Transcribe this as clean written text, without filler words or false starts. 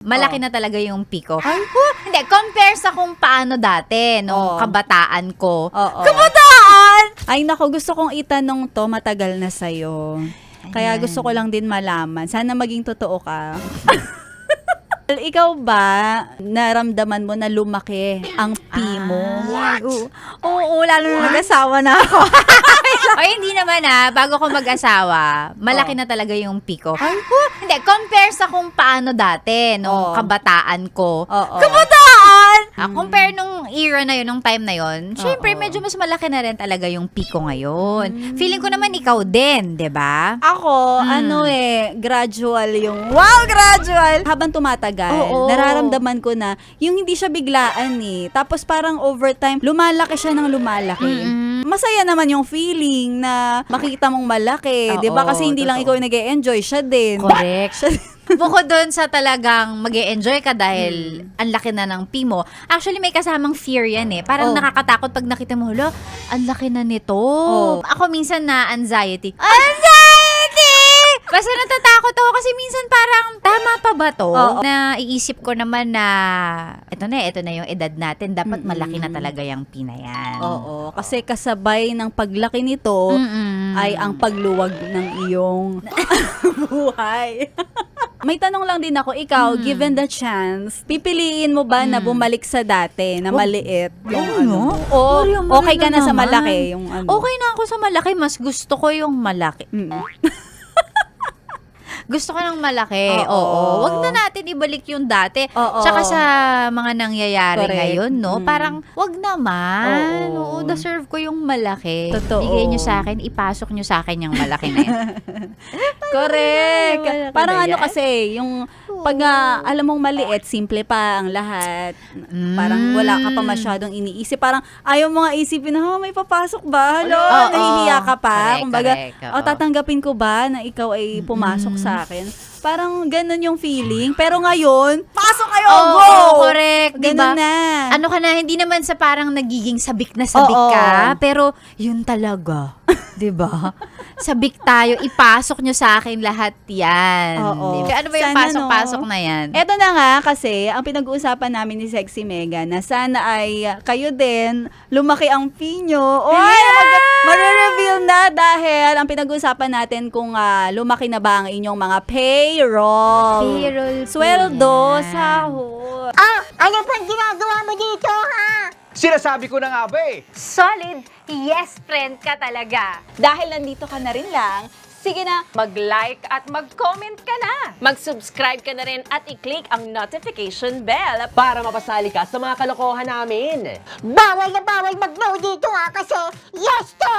Malaki na talaga yung piko. Hindi, compare sa kung paano dati, nung kabataan ko. Kabataan! Ay nako, gusto kong itanong to, matagal na sa'yo. Kaya gusto ko lang din malaman. Sana maging totoo ka. Ikaw ba, naramdaman mo na lumaki ang pi mo? Oo, lalo na nag-asawa na ako. O hindi naman bago ko mag-asawa, malaki na talaga yung piko. Hindi, compare sa kung paano dati, nung kabataan ko. Kabataan! Compare nung era na yun, nung time na yun, syempre medyo mas malaki na rin talaga yung piko ngayon. Feeling ko naman ikaw din, 'di ba? Ako, gradual yung, gradual! Habang tumatagal, nararamdaman ko na, yung hindi siya biglaan Tapos parang over time, lumalaki siya ng lumalaki. Masaya naman yung feeling na makita mong malaki. 'Di ba? Kasi hindi lang ikaw yung nag-e-enjoy, siya din. Correct. Bukod doon sa talagang mag-e-enjoy ka dahil ang laki na ng pi mo, actually may kasamang fear yan Parang nakakatakot pag nakita mo, ang laki na nito. Ako minsan na anxiety. Basta natatakot ako kasi minsan parang tama pa ba to? Na iisip ko naman na ito na yung edad natin. Dapat malaki na talaga yung pi na yan. Kasi kasabay ng paglaki nito ay ang pagluwag ng iyong buhay. May tanong lang din ako, ikaw, given the chance, pipiliin mo ba na bumalik sa dati, na maliit? Okay ka na sa malaki? Yung Okay na ako sa malaki. Mas gusto ko yung malaki. Gusto ko ng malaki. Wag na natin ibalik yung dati. Tsaka sa mga nangyayari ngayon, parang wag naman. Deserve ko yung malaki. Totoo. Bigay nyo sa akin, ipasok nyo sa akin yung malaki na yan. Correct. Parang kasi, yung pag alam mong maliit, simple pa ang lahat. Parang wala ka pa masyadong iniisip. Parang ayaw mo nga isipin na, may papasok ba? Nahihiya ka pa. Kumbaga, tatanggapin ko ba na ikaw ay pumasok sa akin? Parang ganun yung feeling. Pero ngayon, pasok kayo, go! Correct. Ganun Diba? na. Ano ka na, hindi naman sa parang nagiging sabik na sabik ka, pero yun talaga. 'Di ba? Sabik tayo, ipasok nyo sa akin lahat yan. Diba? Ano ba yung Sana, pasok-pasok na yan? Eto na nga kasi, ang pinag-uusapan namin ni Sexy Mega na sana ay kayo din, lumaki ang pinyo. Marireveal na dahil ang pinag-uusapan natin kung lumaki na ba ang inyong mga payroll. Sweldo, sahod. Ano pang ginagawa mo dito, ha? Sinasabi ko na nga ba Solid yes friend ka talaga. Dahil nandito ka na rin lang, sige na, Mag-like at mag-comment ka na. Mag-subscribe ka na rin at i-click ang notification bell. para mapasali ka sa mga kalokohan namin. Bawal na bawal mag-no dito, ha? Kasi yes to